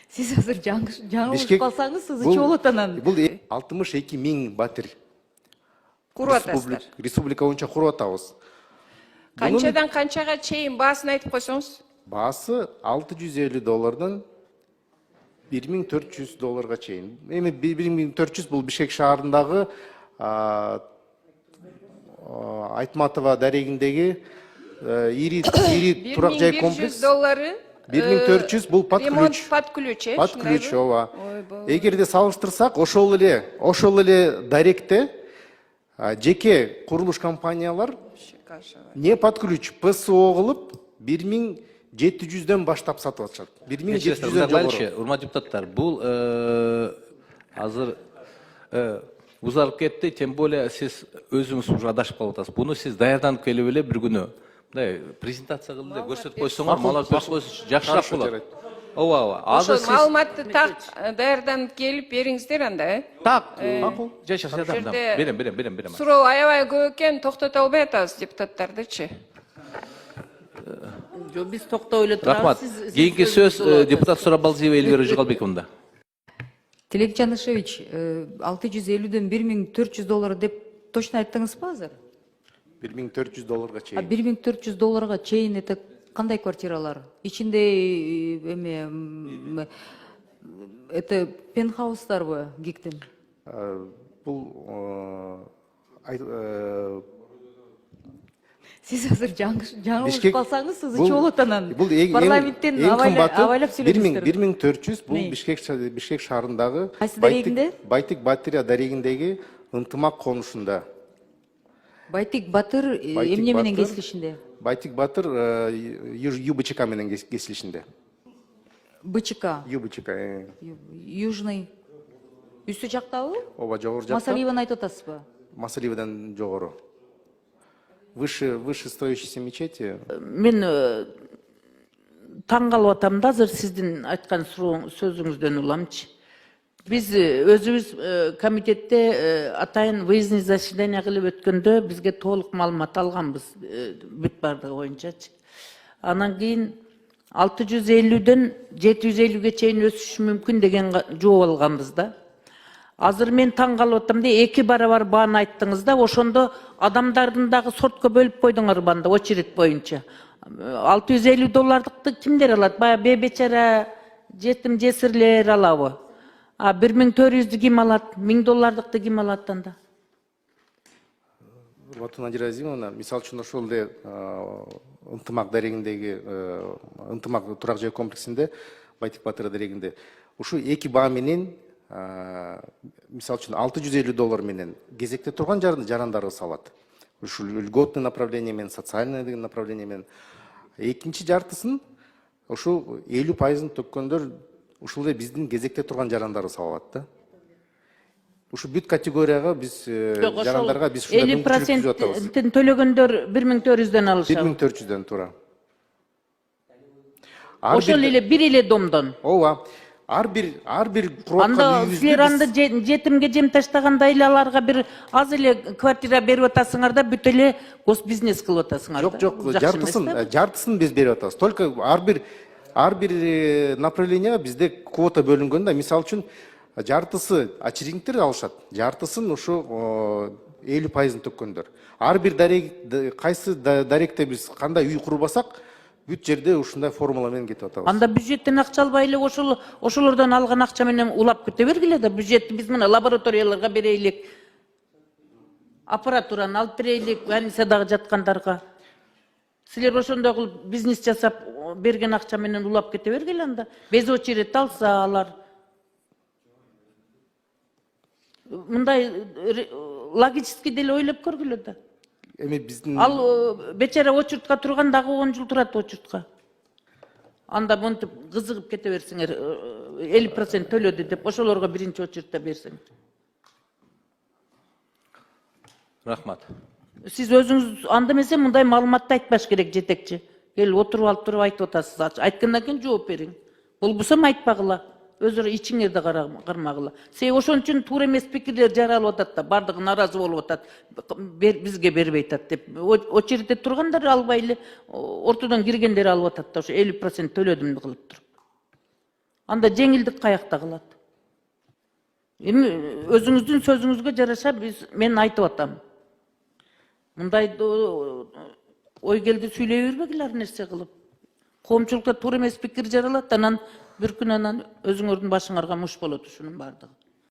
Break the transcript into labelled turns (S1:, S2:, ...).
S1: Siz hazır жаңылышып қалсаңыз, сіз ішіп олатанан.
S2: Бұл 62 миң батир.
S3: Куруп атасыздар.
S2: Республика боюнча куруп атабыз.
S3: Канчадан канчага чейин баасын айтып койсоңуз?
S2: Баасы $650 $1400 чейин. Эми 1400 бул Бишкек шаарындагы Айтматова дарегиндеги ири турак жай комплекс.
S3: $1400
S2: $1400 бул под ключ.
S3: Под ключ,
S2: Под ключ, ооба. Эгерде салыштырсак, ошол эле даректе жеке курулуш компаниялар не под ключ, ПСО кылып 1700дөн баштап сатып атышат. 1700дөн жогору.
S4: Урматтуу депутаттар, бул азыр узарып кетти, тем более сиз өзүңүз уже адашып калып атасыз. Буну сиз даярданып келип эле бир күнү мындай презентация кылып эле көрсөтүп койсоңор, малап көрсөтүп койсоңор жакшыраак болот. Ооба.
S3: Ошол маалыматты так даярданып келип бериңиздер анда,
S4: Так, макул. Жашаса да. Берем.
S3: Суроо аябай көп экен, токтото албай атабыз депутаттардычы.
S5: Биз токтой эле турабыз.
S4: Рахмат. Кийинки сөз депутат Сурабалдиева Эльвира Жигалбековна.
S1: Тилек Жанышевич, $650дөн $1400 деп точно айттыңыз ба азыр?
S2: $1400 чейин.
S1: $1400 чейин это кандай квартиралар? Ичинде эме это пентхаустарбы, гиктин?
S2: Бул
S1: Сиз азыр жаңылышып калсаңыз, сиз ичип олатанан.
S2: Бул
S1: парламенттен авайлап сүйлөдүңүздөр.
S2: 1400 бул Бишкек шаарындагы
S1: Кайсы дарегинде?
S2: Байтик Батырия дарегиндеги ынтымак конушунда.
S1: Байтик Батыр эмне менен кесилишинде?
S2: Байтик Батыр ЮБЧК менен кесилишинде.
S1: БЧК.
S2: ЮБЧК.
S1: Южный. Үстү жактабы?
S2: Ооба, жогору жакта.
S1: Масалиеваны айтып атасызбы?
S2: Масалиевадан жогору. Выше строящейся мечети.
S5: Мен таң калып атам да азыр сиздин айткан сөзүңүздөн уламчы. Биз өзүбүз комитетте атайын выездный заседание кылып өткөндө бизге толук маалымат алганбыз бүт бардыгы боюнчачы. Анан кийин 650дөн 750ге чейин өсүшү мүмкүн деген жооп алганбыз да. Азыр мен таң калып атам да, 2 барабар бааны айттыңыз да, ошондо адамдардын дагы сортко бөлүп койдуңар банда очередь боюнча. $650 кимдер алат? Бая бебечара, жетим жесирлер алабы? 1400 ким алат? $1000 ким алат анда?
S2: Вот Надира Азимовна, мисалы үчүн ошол эле ынтымак дарегиндеги ынтымак турак жай комплексинде Байтик Батыр дарегинде ушу 2 баа менен мисалы үчүн $650 менен кезекте турган жарандарды салат. Ушул льготный направление менен, социальный направление менен. Экинчи жартысын ушул 50%-ын төккөндөр ушул эле биздин кезекте турган жарандарды салат да. Ушу бүт категорияга биз жарандарга биз ушундай мүмкүнчүлүк түзүп атабыз.
S5: 50%-ын төлөгөндөр 1400дөн алышат.
S2: 1400дөн туура.
S5: Ошол эле бир эле домдон.
S2: Ооба. Ар бир
S5: анда силер анда жетимге жем таштаганда аларга бир аз эле квартира берип атасыңар да бүт эле госбизнес кылып атасыңар.
S2: Жок, жартысын биз берип атабыз. Только ар бир направленияга бизде квота бөлүнгөн да. Мисалы үчүн жартысы очередниктер алышат, жартысын ушу 50%-ын төккөндөр. Ар бир кайсы даректе биз кандай үй курбасак, бүт жерде ушундай формула менен кетип атабыз.
S5: Анда бюджеттен акча албай эле ошолордон алган акча менен улап кете бергиле да. Бюджетти биз мына лабораторияларга берейлик. Аппаратураны алып берейлик, больницадагы жаткандарга. Силер ошондой кылып бизнес жасап берген акча менен улап кете бергиле анда. Без очередь алса алар. Мындай логически деле ойлоп көргүлө да.
S2: Эми биздин
S5: Ал бечара очередка турган дагы 10 жыл турат очередка. Анда монтип кызыгып кете берсиңер, 50% төлөдү деп ошолорго биринчи очередте берсең.
S4: Рахмат.
S5: Сиз өзүңүз анда эмесе мындай маалыматты айтпаш керек жетекчи. Келип отуруп алып туруп айтып атасыз. Айткандан кийин жооп бериң. Болбосо айтпагыла. Өзүрө ичиңерди кармагыла. Сей ошон үчүн туура эмес пикирлер жаралып атат да, бардыгы наразы болуп атат. Бизге бербей атат деп. Очередте тургандар албай эле ортодон киргендер алып атат да, ошо 50% төлөдүм кылып туруп. Анда жеңилдик каякта кылат. Эми өзүңүздүн сөзүңүзгө жараша мен айтып атам. Мындай ой келди сүйлөй бербегиле ар нерсе кылып. Коомчулукта туура эмес пикир жаралат, анан bir күн анан өзүңөрдүн башыңарга муш болот ушунун баардыгы.